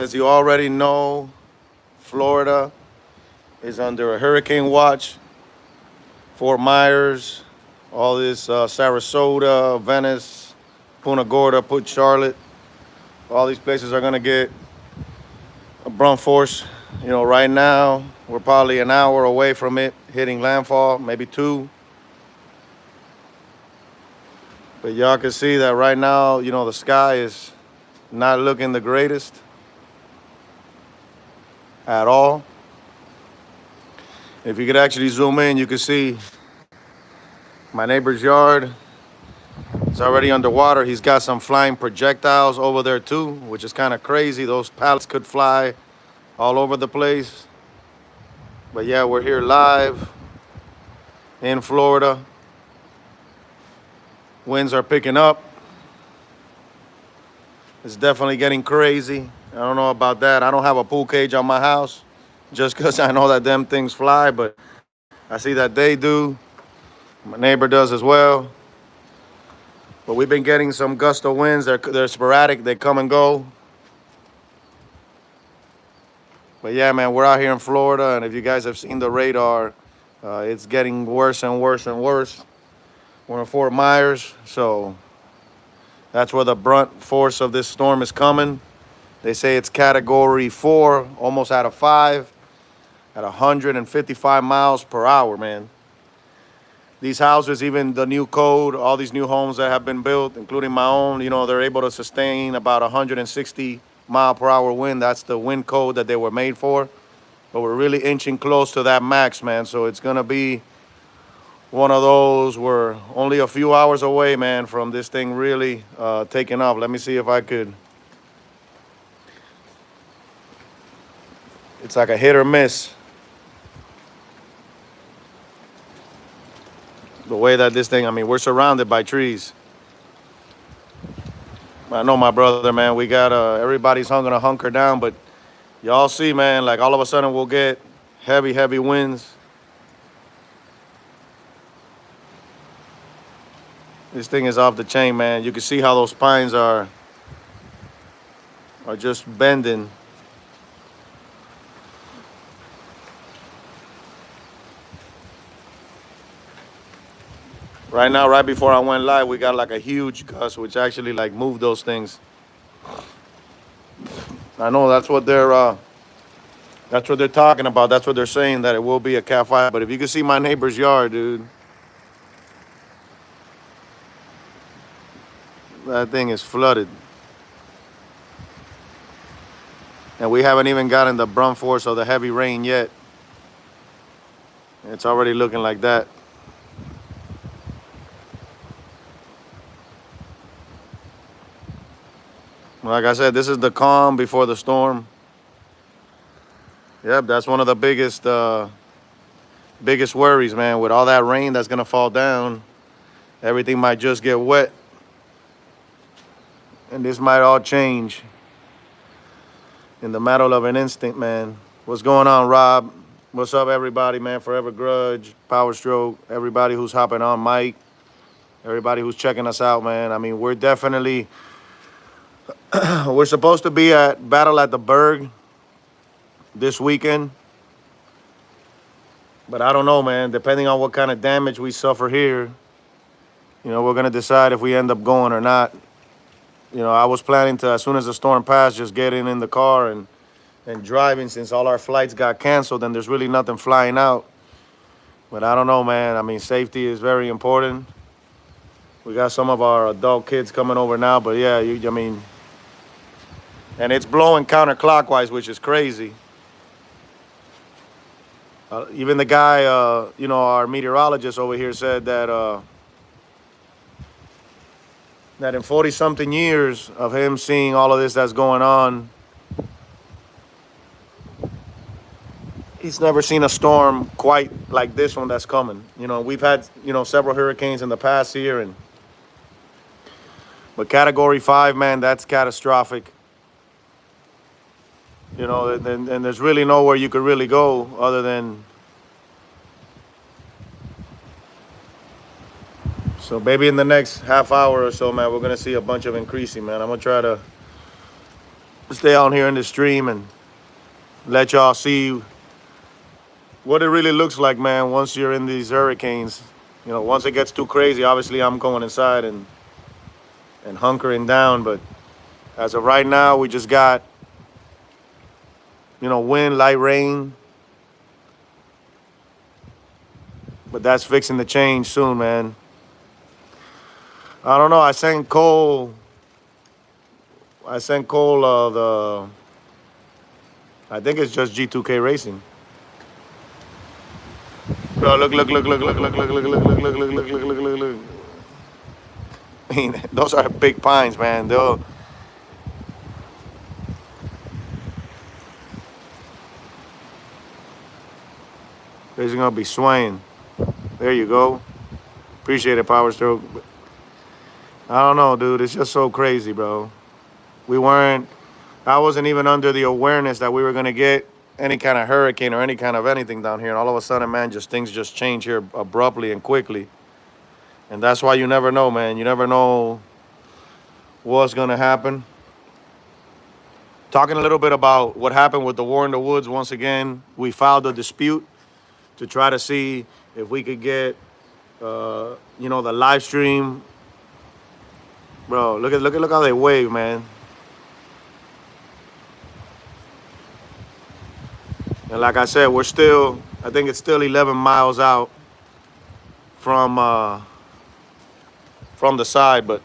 As you already know, Florida is under a hurricane watch. Fort Myers, all this Sarasota, Venice, Punta Gorda, Put Charlotte. All these places are gonna get a brunt force. Right now we're probably an hour away from it hitting landfall, maybe two. But y'all can see that right now, the sky is not looking the greatest at all. If you could actually zoom in, you can see my neighbor's yard. It's already underwater. He's got some flying projectiles over there too, which is kind of crazy. Those pallets could fly all over the place. But yeah, we're here live in Florida. Winds are picking up. It's definitely getting crazy. I don't know about that. I don't have a pool cage on my house just because I know that them things fly, but I see that they do. My neighbor does as well. But we've been getting some gust of winds. They're sporadic. They come and go. But yeah, man, we're out here in Florida, and if you guys have seen the radar, it's getting worse and worse and worse. We're in Fort Myers, so that's where the brunt force of this storm is coming. They say it's category 4, almost out of 5, at 155 miles per hour, man. These houses, even the new code, all these new homes that have been built, including my own, they're able to sustain about 160 mile per hour wind. That's the wind code that they were made for. But we're really inching close to that max, man. So it's going to be one of those. We're only a few hours away, man, from this thing really taking off. Let me see if I could. It's like a hit or miss. The way that this thing, we're surrounded by trees. I know my brother, man, we got, everybody's gonna hunker down, but y'all see, man, like all of a sudden we'll get heavy, heavy winds. This thing is off the chain, man. You can see how those pines are just bending. Right now, right before I went live, we got like a huge gust, which actually like moved those things. I know that's what they're talking about. That's what they're saying, that it will be a Cat 5. But if you can see my neighbor's yard, dude, that thing is flooded. And we haven't even gotten the brunt force of the heavy rain yet. It's already looking like that. Like I said, this is the calm before the storm. Yep, that's one of the biggest worries, man. With all that rain that's gonna fall down, everything might just get wet. And this might all change in the matter of an instant, man. What's going on, Rob? What's up, everybody, man? Forever Grudge, Power Stroke, everybody who's hopping on, Mike, everybody who's checking us out, man. We're definitely, we're supposed to be at Battle at the Berg this weekend. But I don't know, man. Depending on what kind of damage we suffer here, we're going to decide if we end up going or not. I was planning to, as soon as the storm passed, just getting in the car and driving, since all our flights got canceled and there's really nothing flying out. But I don't know, man. Safety is very important. We got some of our adult kids coming over now, but yeah, and it's blowing counterclockwise, which is crazy. Even the guy, our meteorologist over here said that in 40-something years of him seeing all of this that's going on, he's never seen a storm quite like this one that's coming. We've had, several hurricanes in the past here, but category 5, man, that's catastrophic. And there's really nowhere you could really go other than. So maybe in the next half hour or so, man, we're gonna see a bunch of increasing, man. I'm gonna try to stay out here in the stream and let y'all see what it really looks like, man, once you're in these hurricanes. You know, once it gets too crazy, obviously I'm going inside and hunkering down. But as of right now, we just got, wind, light rain. But that's fixing to change soon, man. I don't know. I sent Cole I think it's just G2K Racing. Bro, look. I mean, those are big pines, man. They're just gonna be swaying. There you go. Appreciate it, Power Stroke. I don't know, dude. It's just so crazy, bro. We weren't. I wasn't even under the awareness that we were gonna get any kind of hurricane or any kind of anything down here, and all of a sudden, man, just things just change here abruptly and quickly. And that's why you never know, man. You never know what's gonna happen. Talking a little bit about what happened with the war in the woods. Once again, we filed a dispute to try to see if we could get, the live stream. Bro, look how they wave, man. And like I said, I think it's still 11 miles out from the side, but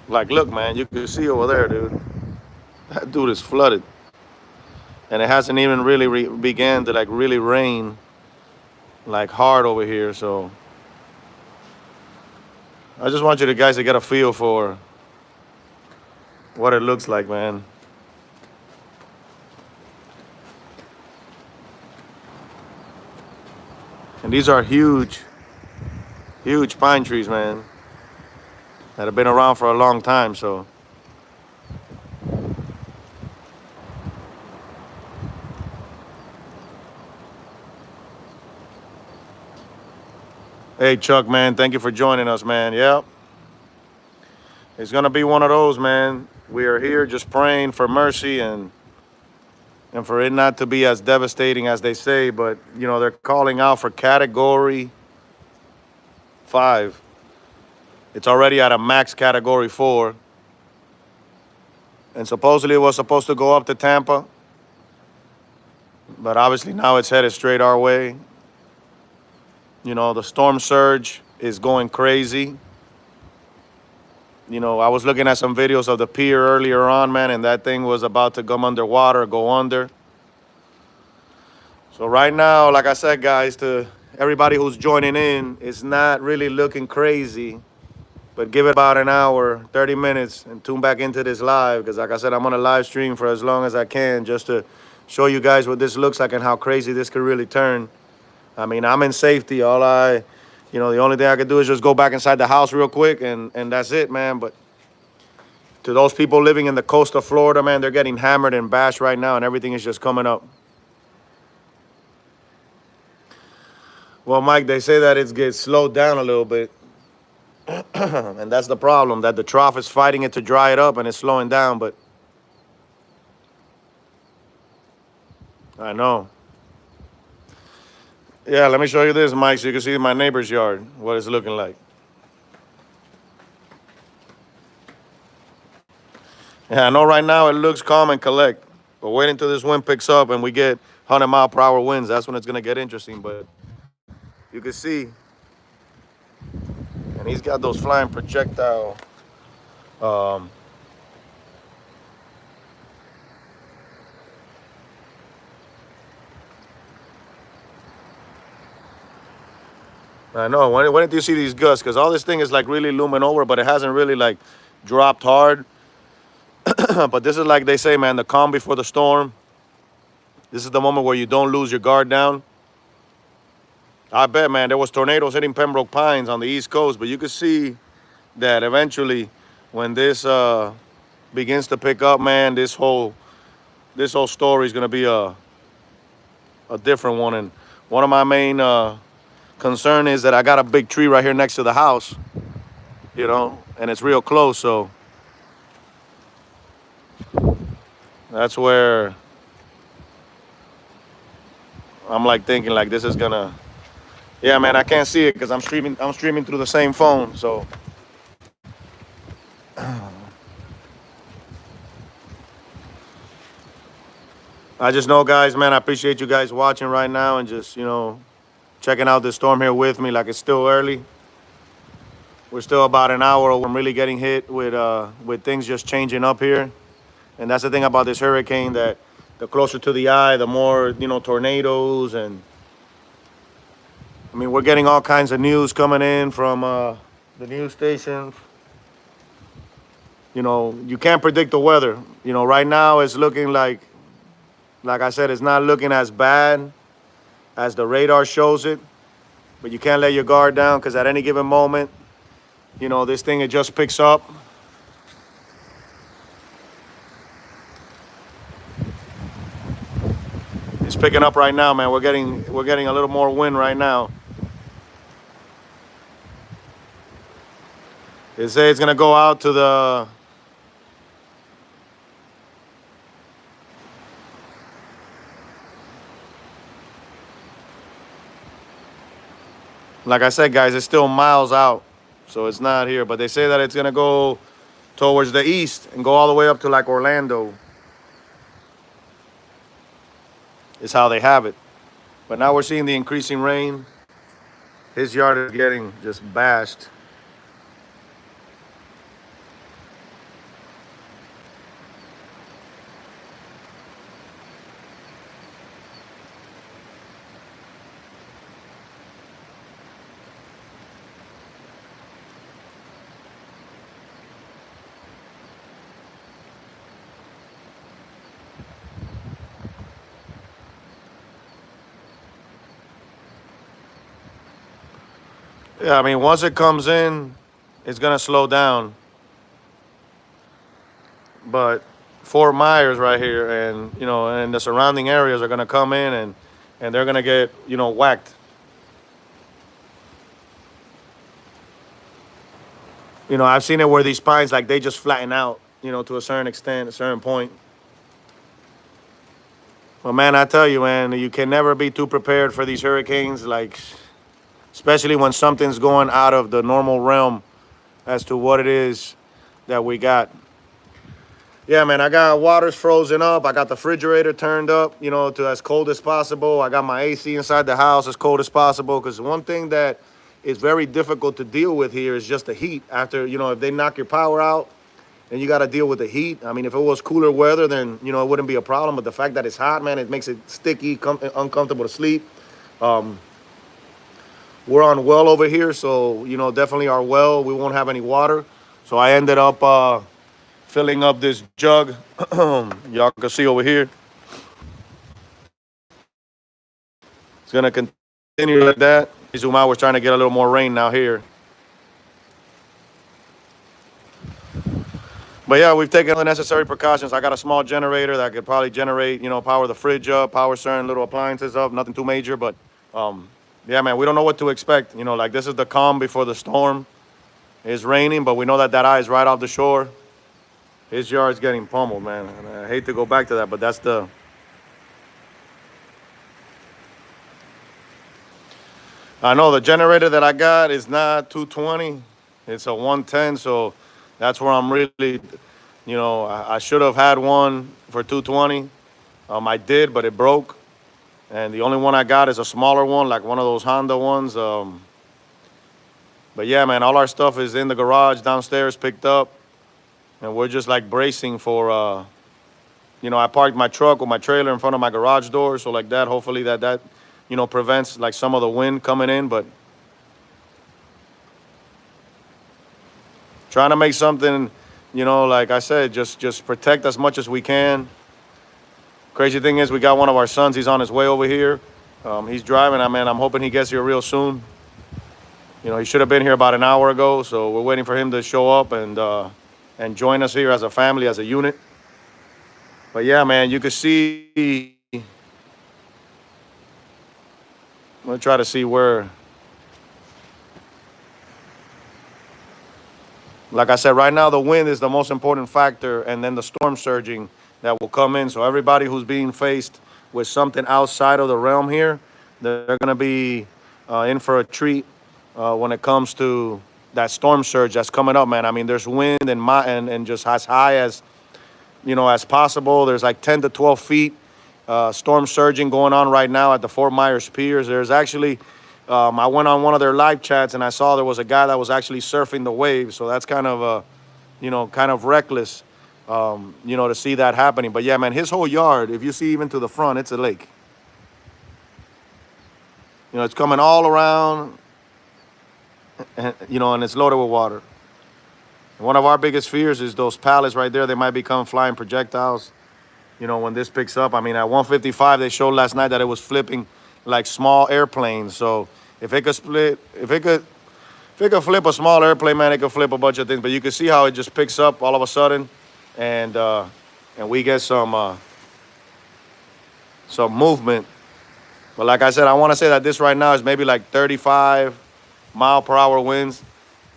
like, look, man, you can see over there, dude. That dude is flooded, and it hasn't even really began to like really rain like hard over here. So I just want you guys to get a feel for what it looks like, man. And these are huge, huge pine trees, man, that have been around for a long time. So hey, Chuck, man, thank you for joining us, man. Yep. It's going to be one of those, man. We are here just praying for mercy and for it not to be as devastating as they say. But, they're calling out for Category 5. It's already at a max Category 4. And supposedly it was supposed to go up to Tampa. But obviously now it's headed straight our way. The storm surge is going crazy. I was looking at some videos of the pier earlier on, man, and that thing was about to come underwater, go under. So right now, like I said, guys, to everybody who's joining in, it's not really looking crazy. But give it about an hour, 30 minutes, and tune back into this live. Because like I said, I'm on a live stream for as long as I can just to show you guys what this looks like and how crazy this could really turn. I mean, I'm in safety. The only thing I could do is just go back inside the house real quick, and that's it, man. But to those people living in the coast of Florida, man, they're getting hammered and bashed right now, and everything is just coming up. Well, Mike, they say that it gets slowed down a little bit. And that's the problem, that the trough is fighting it to dry it up, and it's slowing down, but I know. Yeah, let me show you this, Mike, so you can see my neighbor's yard, what it's looking like. Yeah, I know right now it looks calm and collect, but wait until this wind picks up and we get 100-mile-per-hour winds. That's when it's going to get interesting, but you can see, and he's got those flying projectile I know. When did you see these gusts? Because all this thing is like really looming over, but it hasn't really like dropped hard. But this is like they say, man, the calm before the storm. This is the moment where you don't lose your guard down. I bet, man, there was tornadoes hitting Pembroke Pines on the East Coast, but you could see that eventually when this begins to pick up, man, this whole story is gonna be a different one. And one of my main concern is that I got a big tree right here next to the house, and it's real close. So That's where I'm like thinking like this is gonna. Yeah, man, I can't see it because I'm streaming. I'm streaming through the same phone. So I just know, guys, man, I appreciate you guys watching right now and just checking out this storm here with me. Like it's still early. We're still about an hour away from really getting hit with things just changing up here. And that's the thing about this hurricane that the closer to the eye, the more tornadoes and I mean we're getting all kinds of news coming in from the news stations. You can't predict the weather. Right now it's looking like I said, it's not looking as bad as the radar shows it. But you can't let your guard down because at any given moment, this thing it just picks up. It's picking up right now, man. We're getting a little more wind right now. They say it's gonna go out to the. Like I said, guys, it's still miles out, so it's not here. But they say that it's gonna go towards the east and go all the way up to like Orlando. Is how they have it. But now we're seeing the increasing rain. His yard is getting just bashed. Yeah, I mean, once it comes in, it's gonna slow down. But Fort Myers right here, and the surrounding areas are gonna come in and they're gonna get whacked. I've seen it where these pines like they just flatten out, to a certain extent, a certain point. But man, I tell you, man, you can never be too prepared for these hurricanes. Like, especially when something's going out of the normal realm as to what it is that we got. Yeah, man, I got waters frozen up. I got the refrigerator turned up, to as cold as possible. I got my AC inside the house as cold as possible. Because one thing that is very difficult to deal with here is just the heat. After, if they knock your power out, then you got to deal with the heat. I mean, if it was cooler weather, then, it wouldn't be a problem. But the fact that it's hot, man, it makes it sticky, uncomfortable to sleep. We're on well over here, so, definitely our well, we won't have any water. So I ended up filling up this jug. Y'all can see over here. It's gonna continue like that. Zoom out. We're trying to get a little more rain now here. But yeah, we've taken the necessary precautions. I got a small generator that could probably generate, power the fridge up, power certain little appliances up. Nothing too major, but yeah, man, we don't know what to expect. Like this is the calm before the storm. It's raining, but we know that eye is right off the shore. His yard's getting pummeled, man. And I hate to go back to that, but that's the. I know the generator that I got is not 220. It's a 110, so that's where I'm really, I should have had one for 220. I did, but it broke. And the only one I got is a smaller one, like one of those Honda ones. But yeah, man, all our stuff is in the garage downstairs, picked up. And we're just like bracing for, I parked my truck with my trailer in front of my garage door. So like that, hopefully that prevents like some of the wind coming in. But trying to make something, like I said, just protect as much as we can. Crazy thing is we got one of our sons. He's on his way over here. He's driving. I'm hoping he gets here real soon. He should have been here about an hour ago. So we're waiting for him to show up and join us here as a family, as a unit. But yeah, man, you could see. I'm gonna try to see where. Like I said, right now the wind is the most important factor, and then the storm surging that will come in. So everybody who's being faced with something outside of the realm here, they're going to be in for a treat when it comes to that storm surge that's coming up, man. I mean, there's wind and just as high as as possible. There's like 10 to 12 feet storm surging going on right now at the Fort Myers Piers. There's actually, I went on one of their live chats and I saw there was a guy that was actually surfing the waves. So that's kind of, kind of reckless, to see that happening. But yeah, man, his whole yard, if you see even to the front, it's a lake. It's coming all around, and it's loaded with water. One of our biggest fears is those pallets right there. They might become flying projectiles, when this picks up. I mean, at 155, they showed last night that it was flipping like small airplanes. So if it could flip a small airplane, man, it could flip a bunch of things. But you can see how it just picks up all of a sudden, and we get some movement. But like I said, I want to say that this right now is maybe like 35-mile-per-hour winds.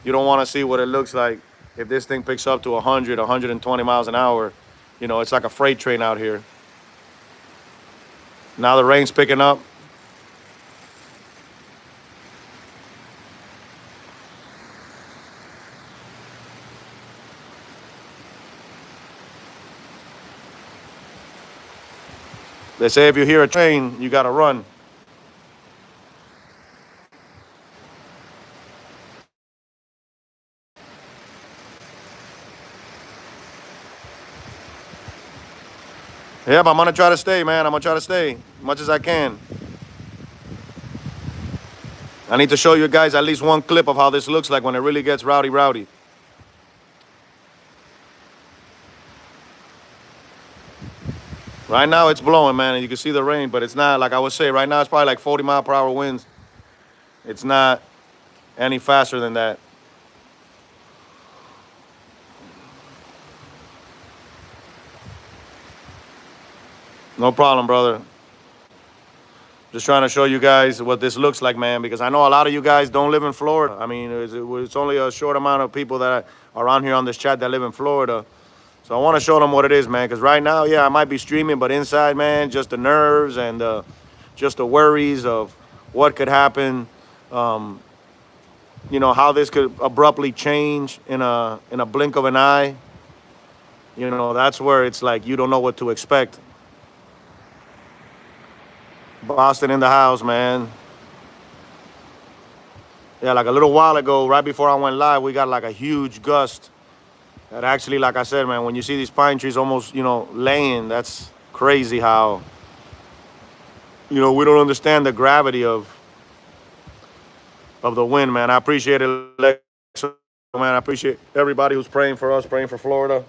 You don't want to see what it looks like if this thing picks up to 100, 120 miles an hour. It's like a freight train out here. Now the rain's picking up. They say if you hear a train, you got to run. Yeah, but I'm going to try to stay, man. I'm going to try to stay as much as I can. I need to show you guys at least one clip of how this looks like when it really gets rowdy. Right now it's blowing, man, and you can see the rain, but it's not, like I would say, right now it's probably like 40-mile-per-hour winds. It's not any faster than that. No problem, brother. Just trying to show you guys what this looks like, man, because I know a lot of you guys don't live in Florida. I mean, it's only a short amount of people that are on here on this chat that live in Florida. So I want to show them what it is, man, because right now, yeah, I might be streaming, but inside, man, just the nerves and just the worries of what could happen, how this could abruptly change in a blink of an eye. That's where it's like you don't know what to expect. Boston in the house, man. Yeah, like a little while ago, right before I went live, we got like a huge gust. That actually, like I said, man, when you see these pine trees almost, laying, that's crazy how, we don't understand the gravity of the wind, man. I appreciate it, man. I appreciate everybody who's praying for us, praying for Florida.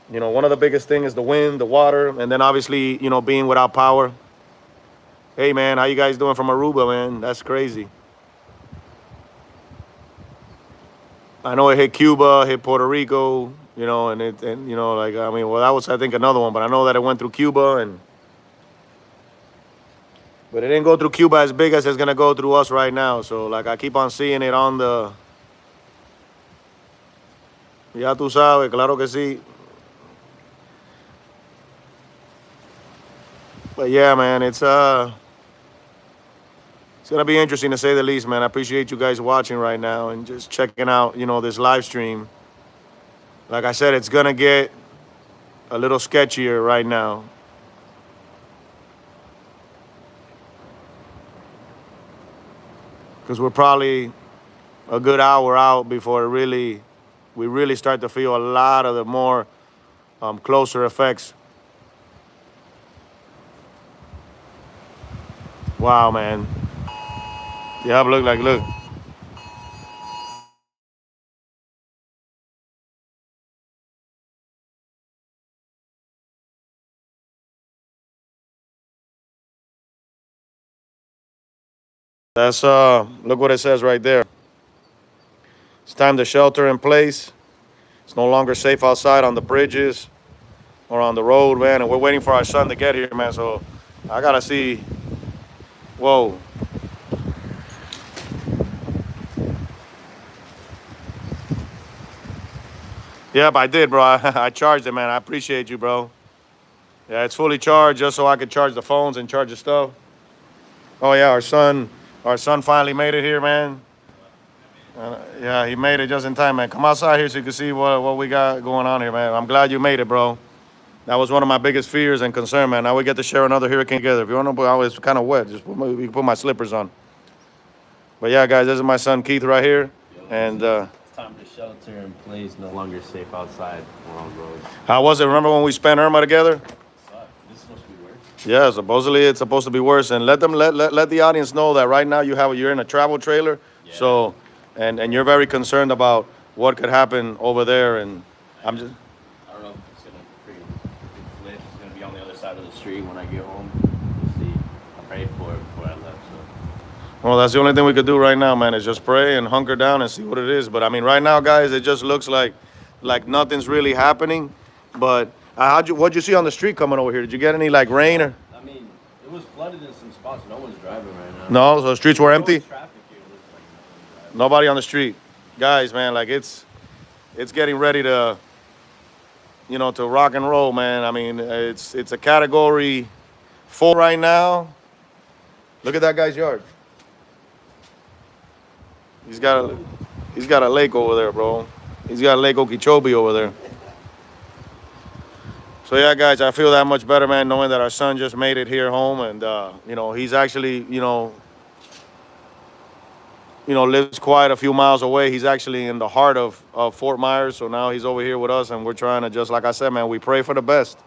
One of the biggest things is the wind, the water, and then obviously, being without power. Hey, man, how you guys doing from Aruba, man? That's crazy. I know it hit Cuba, hit Puerto Rico, and that was, I think, another one, but I know that it went through Cuba, but it didn't go through Cuba as big as it's going to go through us right now. So, like, I keep on seeing it on the, ya tú sabes, claro que sí. But yeah, man, it's going to be interesting to say the least, man. I appreciate you guys watching right now and just checking out, this live stream. Like I said, it's going to get a little sketchier right now. Because we're probably a good hour out before we really start to feel a lot of the more closer effects. Wow, man. Yeah, look. That's look what it says right there. It's time to shelter in place. It's no longer safe outside on the bridges or on the road, man. And we're waiting for our son to get here, man. So I gotta see. Whoa. Yep, I did, bro. I charged it, man. I appreciate you, bro. Yeah, it's fully charged just so I could charge the phones and charge the stuff. Oh yeah, our son finally made it here, man. Yeah, he made it just in time, man. Come outside here so you can see what we got going on here, man. I'm glad you made it, bro. That was one of my biggest fears and concern, man. Now we get to share another hurricane together. If you want to, I was kind of wet. Just you can put my slippers on. But yeah, guys, this is my son Keith right here, and It's time to shelter in place. No longer safe outside or on roads. how was it? Remember when we spent Irma together? This is supposed to be worse. Yeah, supposedly it's supposed to be worse. And let the audience know that right now you're in a travel trailer. Yeah. So and you're very concerned about what could happen over there. And I'm just I don't know if it's gonna freaking flip. It's gonna be on the other side of the street when I get home. We'll see. I prayed for it before I left. So well, that's the only thing we could do right now, man, is just pray and hunker down and see what it is. But I mean, right now, guys, it just looks like nothing's really happening. But what'd you see on the street coming over here? Did you get any like rain or I mean, it was flooded in some spots. No one's driving right now. no? So the streets were empty. Traffic here looks like no one's driving. Nobody on the street, guys, man. Like it's getting ready to to rock and roll, man. I mean, it's a category 4 right now. Look at that guy's yard. He's got a lake over there, bro. He's got Lake Okeechobee over there. So yeah, guys, I feel that much better, man, knowing that our son just made it here home, and he's actually lives quite a few miles away. He's actually in the heart of Fort Myers, so now he's over here with us, and we're trying to, just like I said, man, we pray for the best.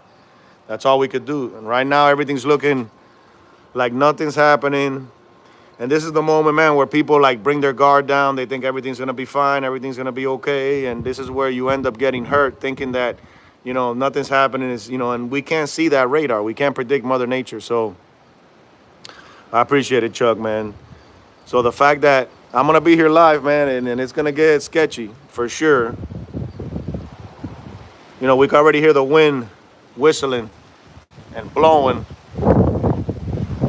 That's all we could do. And right now, everything's looking like nothing's happening. And this is the moment, man, where people like bring their guard down. They think everything's gonna be fine, everything's gonna be okay, and this is where you end up getting hurt, thinking that nothing's happening. And we can't see that radar. We can't predict Mother Nature. So I appreciate it, Chuck, man. So the fact that I'm gonna be here live, man, and it's gonna get sketchy for sure. We can already hear the wind whistling and blowing.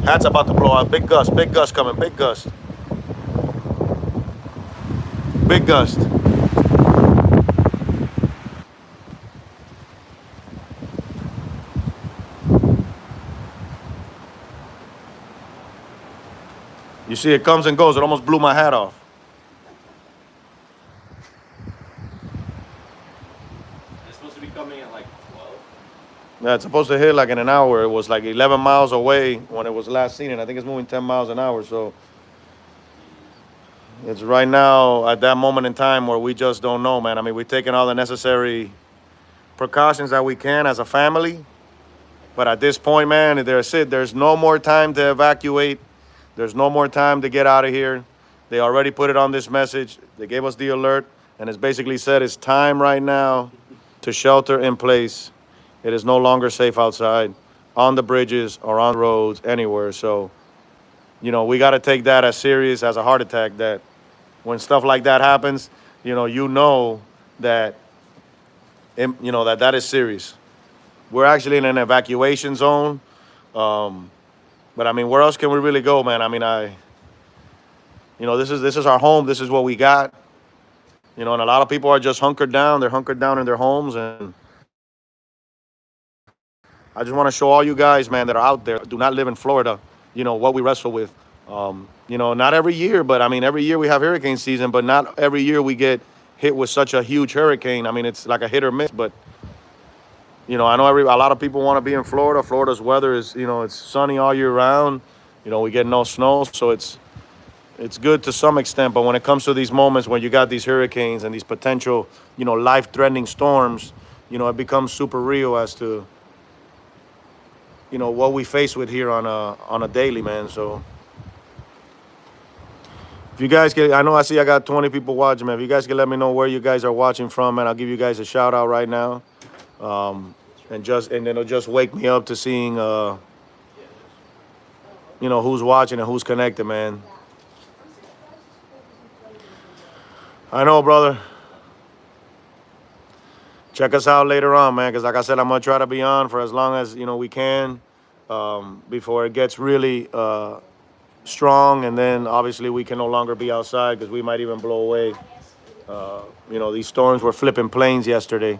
Hat's about to blow out. Big gust coming, big gust. Big gust. You see, it comes and goes. It almost blew my hat off. It's supposed to be coming at like 12. Yeah, it's supposed to hit like in an hour. It was like 11 miles away when it was last seen, and I think it's moving 10 miles an hour. So it's right now at that moment in time where we just don't know, man. I mean, we're taking all the necessary precautions that we can as a family. But at this point, man, there's no more time to evacuate. There's no more time to get out of here. They already put it on this message. They gave us the alert, and it's basically said it's time right now to shelter in place. It is no longer safe outside, on the bridges or on roads, anywhere. So, we got to take that as serious as a heart attack, that when stuff like that happens, that, that is serious. We're actually in an evacuation zone. But I mean, where else can we really go, man? I mean, this is our home. This is what we got. And a lot of people are just hunkered down. They're hunkered down in their homes, and I just want to show all you guys, man, that are out there, do not live in Florida, what we wrestle with. Not every year, but I mean, every year we have hurricane season, but not every year we get hit with such a huge hurricane. I mean, it's like a hit or miss, but I know a lot of people want to be in Florida. Florida's weather is, it's sunny all year round. We get no snow, so it's good to some extent. But when it comes to these moments when you got these hurricanes and these potential, life-threatening storms, it becomes super real as to, what we face with here on a daily, man. So if you guys I know I got 20 people watching, man. If you guys can let me know where you guys are watching from, man, I'll give you guys a shout out right now. And then it'll just wake me up to seeing who's watching and who's connected, man. I know, brother. Check us out later on, man, because like I said, I'm gonna try to be on for as long as we can, before it gets really strong, and then obviously we can no longer be outside because we might even blow away. These storms were flipping planes yesterday,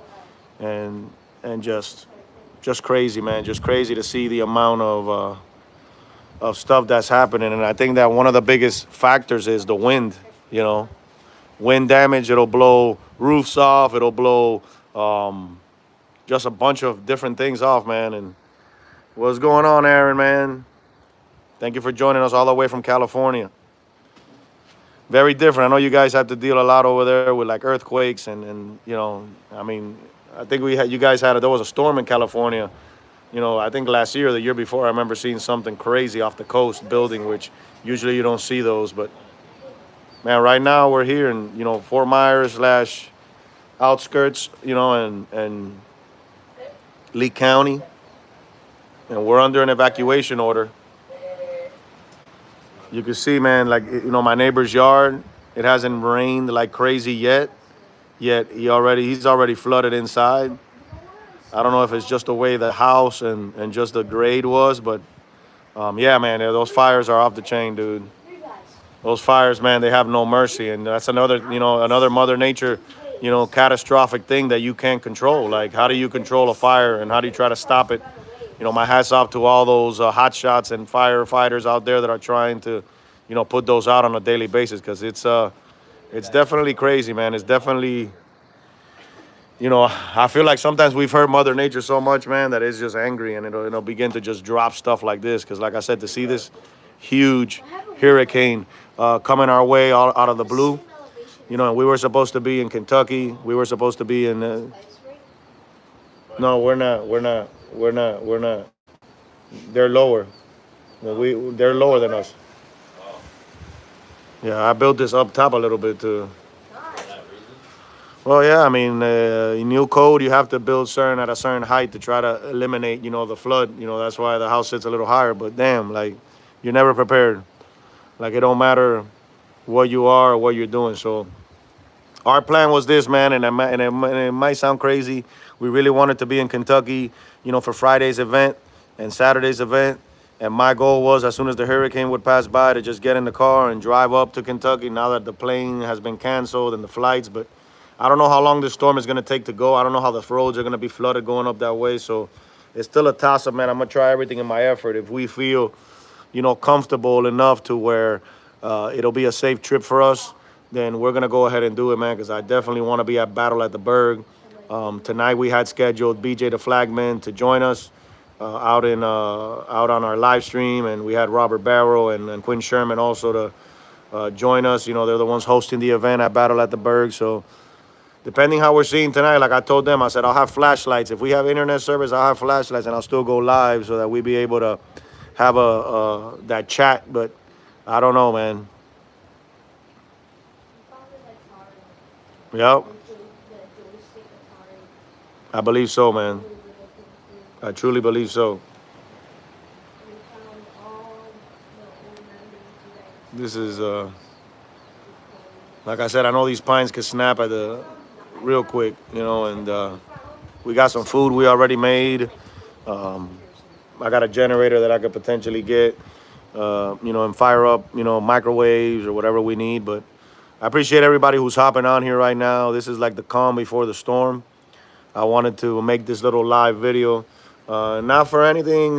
and and just crazy, man. Just crazy to see the amount of stuff that's happening. And I think that one of the biggest factors is the wind. You know, wind damage. It'll blow roofs off. It'll blow just a bunch of different things off, man. And what's going on, Aaron, man? Thank you for joining us all the way from California. Very different. I know you guys have to deal a lot over there with like earthquakes and I mean, I think you guys there was a storm in California. I think last year or the year before, I remember seeing something crazy off the coast building, which usually you don't see those. But man, right now we're here in Fort Myers slash outskirts, and Lee County, and we're under an evacuation order. You can see, man, like my neighbor's yard. It hasn't rained like crazy yet. Yet he's already flooded inside. I don't know if it's just the way the house and just the grade was, but yeah, man, those fires are off the chain, dude. Those fires, man, they have no mercy, and that's another Mother Nature, catastrophic thing that you can't control. Like, how do you control a fire, and how do you try to stop it? My hats off to all those hot shots and firefighters out there that are trying to, put those out on a daily basis, because it's definitely crazy, man. It's definitely, I feel like sometimes we've hurt Mother Nature so much, man, that it's just angry, and it'll begin to just drop stuff like this. Because, like I said, to see this huge hurricane coming our way out of the blue, and we were supposed to be in Kentucky. We were supposed to be in. No, we're not. We're not. We're not. We're not. They're lower. They're lower than us. Yeah, I built this up top a little bit too. Well, yeah, I mean, in new code, you have to build at a certain height to try to eliminate, the flood. That's why the house sits a little higher. But damn, like, you're never prepared. Like, it don't matter what you are or what you're doing. So our plan was this, man, and it might sound crazy. We really wanted to be in Kentucky, for Friday's event and Saturday's event. And my goal was, as soon as the hurricane would pass by, to just get in the car and drive up to Kentucky now that the plane has been canceled and the flights. But I don't know how long this storm is going to take to go. I don't know how the roads are going to be flooded going up that way. So it's still a toss-up, man. I'm going to try everything in my effort. If we feel, comfortable enough to where it'll be a safe trip for us, then we're going to go ahead and do it, man, because I definitely want to be at Battle at the Berg. Tonight we had scheduled BJ the Flagman to join us out on our live stream, and we had Robert Barrow and Quinn Sherman also to join us. They're the ones hosting the event at Battle at the Berg. So depending how we're seeing tonight, like I told them, I said I'll have flashlights. If we have internet service, I'll have flashlights, and I'll still go live so that we be able to have that chat. But I don't know, man. Yep. I believe so, man. I truly believe so. This is, like I said, I know these pines can snap at the real quick, and we got some food we already made. I got a generator that I could potentially get, and fire up, microwaves or whatever we need. But I appreciate everybody who's hopping on here right now. This is like the calm before the storm. I wanted to make this little live video, not for anything,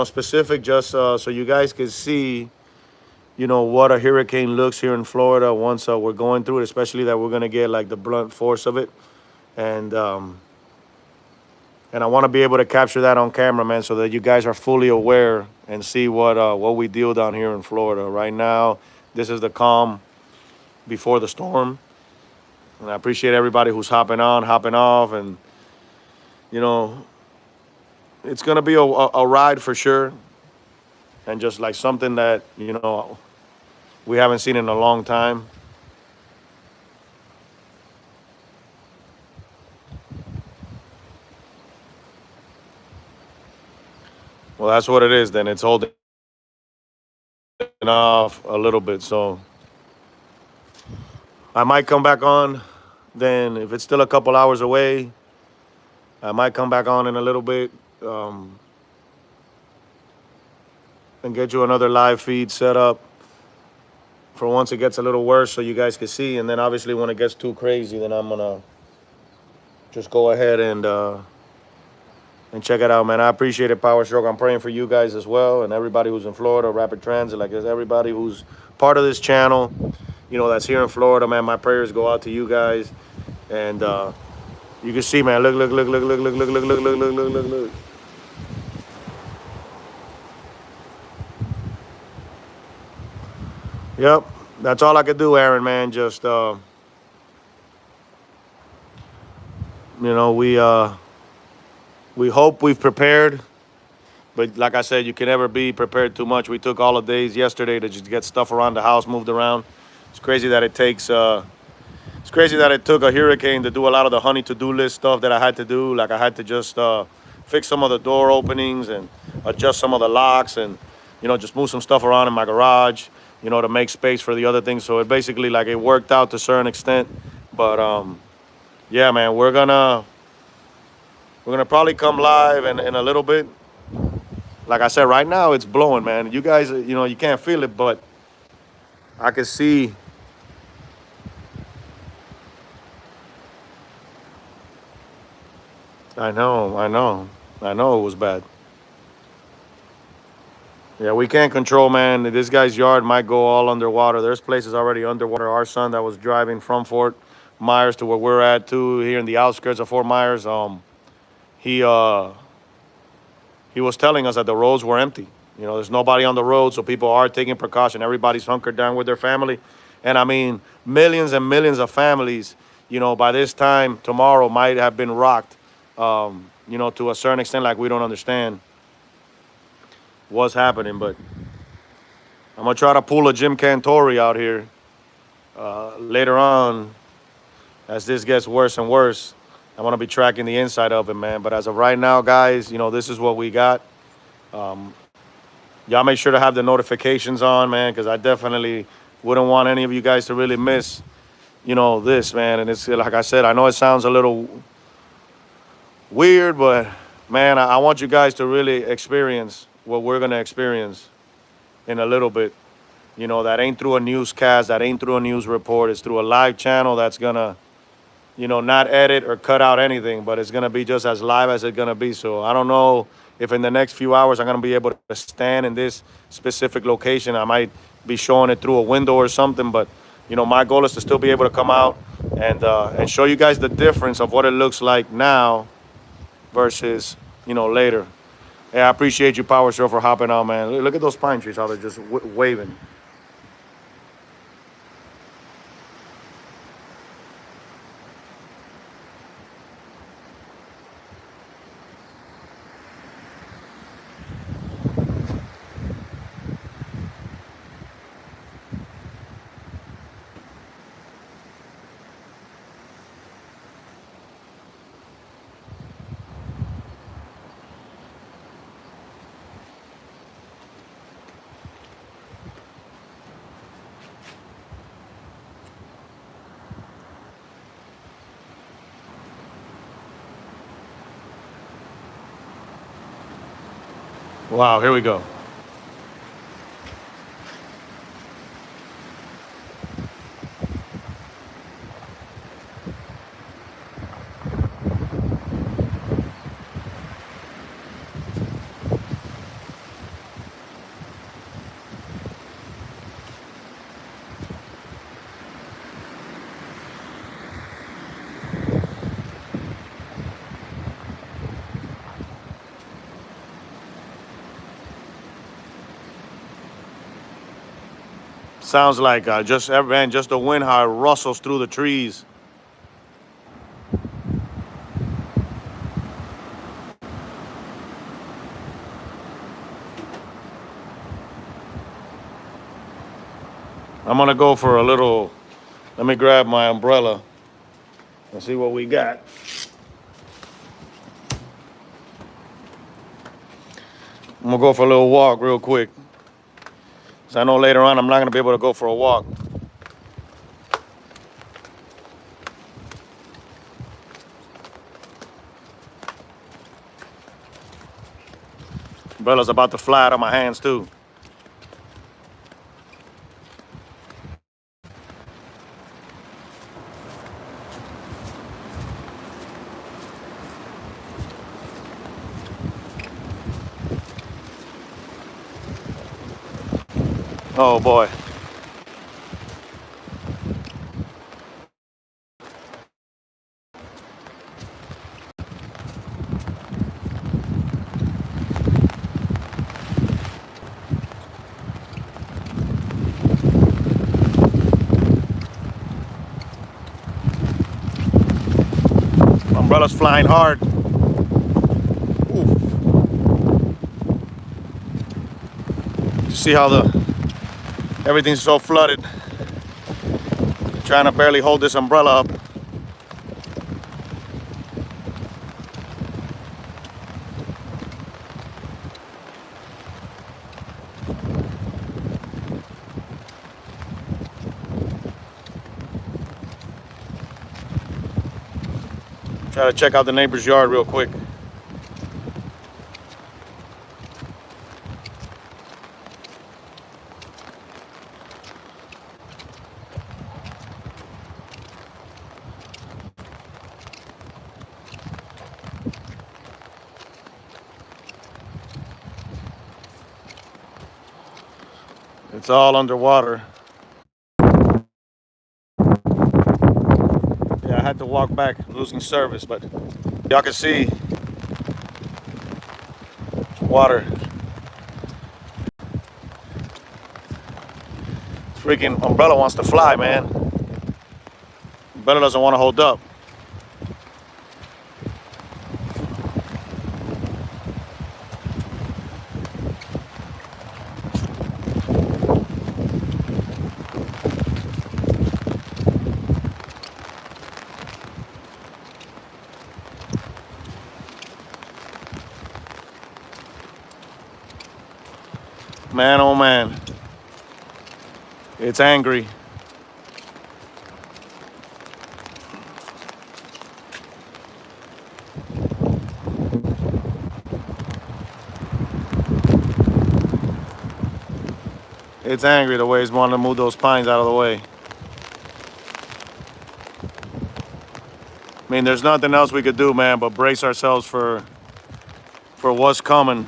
specific, just so you guys could see, what a hurricane looks here in Florida once we're going through it, especially that we're going to get like the blunt force of it. And I want to be able to capture that on camera, man, so that you guys are fully aware and see what we deal down here in Florida. Right now, this is the calm before the storm. And I appreciate everybody who's hopping on, hopping off, and, it's going to be a ride for sure. And just like something that, we haven't seen in a long time. Well, that's what it is then. It's holding off a little bit. So I might come back on. Then if it's still a couple hours away, I might come back on in a little bit and get you another live feed set up for once it gets a little worse so you guys can see. And then obviously when it gets too crazy, then I'm gonna just go ahead and check it out, man. I appreciate it, Power Stroke. I'm praying for you guys as well and everybody who's in Florida, Rapid Transit, like there's everybody who's part of this channel, you know, that's here in Florida, man. My prayers go out to you guys. And you can see, man, look, look, look, look, look, look, look, look, look, look, look, look, look, look. Yep. That's all I could do, Aaron, man. Just you know, we hope we've prepared. But like I said, you can never be prepared too much. We took all the days yesterday to just get stuff around the house moved around. It's crazy that it takes. It's crazy that it took a hurricane to do a lot of the honey to-do list stuff that I had to do. Like I had to just fix some of the door openings and adjust some of the locks, and you know, just move some stuff around in my garage, you know, to make space for the other things. So it basically like it worked out to a certain extent. But yeah, man, we're gonna probably come live in a little bit. Like I said, right now it's blowing, man. You guys, you know, you can't feel it, but I can see. I know it was bad. Yeah, we can't control, man. This guy's yard might go all underwater. There's places already underwater. Our son that was driving from Fort Myers to where we're at too, here in the outskirts of Fort Myers, he he was telling us that the roads were empty. You know, there's nobody on the road, so people are taking precaution. Everybody's hunkered down with their family. And I mean, millions and millions of families, you know, by this time tomorrow might have been rocked, you know, to a certain extent, like we don't understand what's happening. But I'm going to try to pull a Jim Cantori out here later on as this gets worse and worse. I want to be tracking the inside of it, man. But as of right now, guys, you know, this is what we got. Y'all make sure to have the notifications on, man, because I definitely wouldn't want any of you guys to really miss, you know, this, man. And it's like I said, I know it sounds a little weird, but man, I want you guys to really experience what we're gonna experience in a little bit. You know, that ain't through a newscast, that ain't through a news report. It's through a live channel that's gonna, you know, not edit or cut out anything, but it's gonna be just as live as it's gonna be. So I don't know if in the next few hours I'm gonna be able to stand in this specific location. I might be showing it through a window or something, but you know, my goal is to still be able to come out and show you guys the difference of what it looks like now versus, you know, later. Yeah, I appreciate you, Power Show, for hopping on, man. Look at those pine trees, how they're just waving. Wow, here we go. Sounds like just man, just the wind how it rustles through the trees. I'm gonna go for a little. Let me grab my umbrella and see what we got. I'm gonna go for a little walk real quick. So I know later on I'm not gonna be able to go for a walk. Umbrella's about to fly out of my hands too. Oh boy. Umbrella's flying hard. Ooh. You see how everything's so flooded. Trying to barely hold this umbrella up. Try to check out the neighbor's yard real quick. It's all underwater. Yeah, I had to walk back, losing service, but y'all can see water. Freaking umbrella wants to fly, man. Umbrella doesn't want to hold up. Man, oh man. It's angry. It's angry the way it's wanting to move those pines out of the way. I mean, there's nothing else we could do, man, but brace ourselves for what's coming.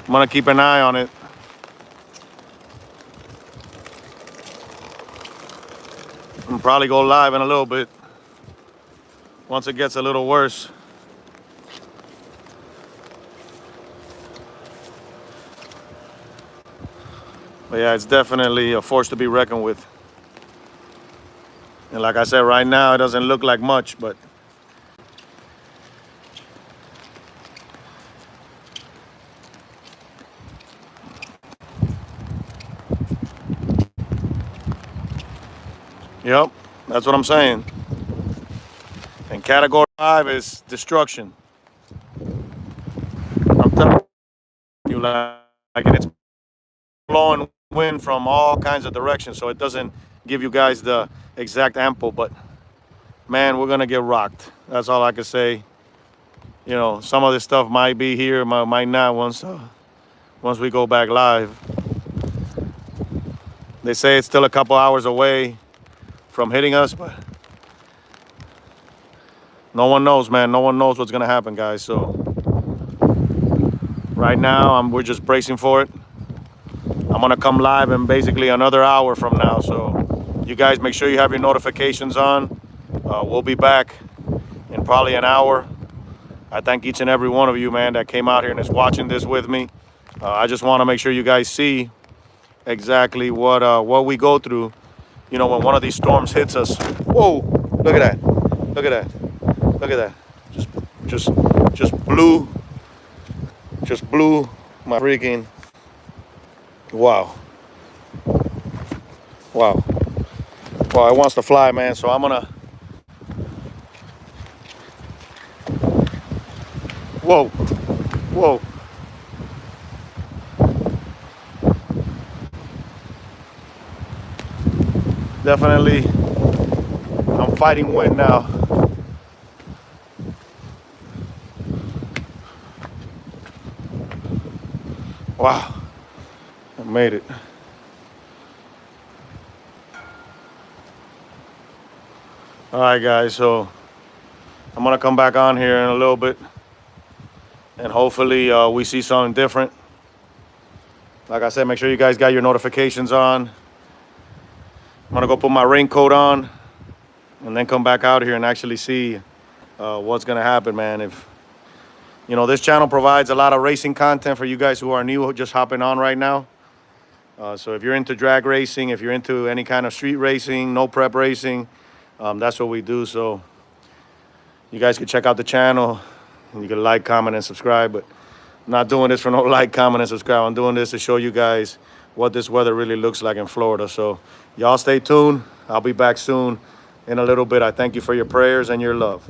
I'm gonna keep an eye on it. And probably go live in a little bit once it gets a little worse. But yeah, it's definitely a force to be reckoned with. And like I said, right now it doesn't look like much, but yep, that's what I'm saying. And category 5 is destruction. I'm telling you, like, and it's blowing wind from all kinds of directions, so it doesn't give you guys the exact ample, but man, we're gonna get rocked. That's all I can say. You know, some of this stuff might be here, might not once we go back live. They say it's still a couple hours away from hitting us, but no one knows, man. No one knows what's gonna happen, guys. So right now, we're just bracing for it. I'm gonna come live in basically another hour from now. So you guys make sure you have your notifications on. We'll be back in probably an hour. I thank each and every one of you, man, that came out here and is watching this with me. I just want to make sure you guys see exactly what we go through. You know, when one of these storms hits us. Whoa! Look at that! Look at that! Look at that! Just, just blew my freaking. Wow! Wow! Well, it wants to fly, man. So I'm gonna. Whoa! Whoa! Definitely, I'm fighting wind now. Wow, I made it. All right, guys, so I'm gonna come back on here in a little bit. and hopefully we see something different. Like I said, make sure you guys got your notifications on. I'm gonna go put my raincoat on and then come back out here and actually see what's gonna happen, man. If this channel provides a lot of racing content for you guys who are new, just hopping on right now. So if you're into drag racing, if you're into any kind of street racing, no prep racing, that's what we do. So you guys can check out the channel and you can like, comment, and subscribe. But I'm not doing this for no like, comment, and subscribe. I'm doing this to show you guys what this weather really looks like in Florida. So y'all stay tuned. I'll be back soon in a little bit. I thank you for your prayers and your love.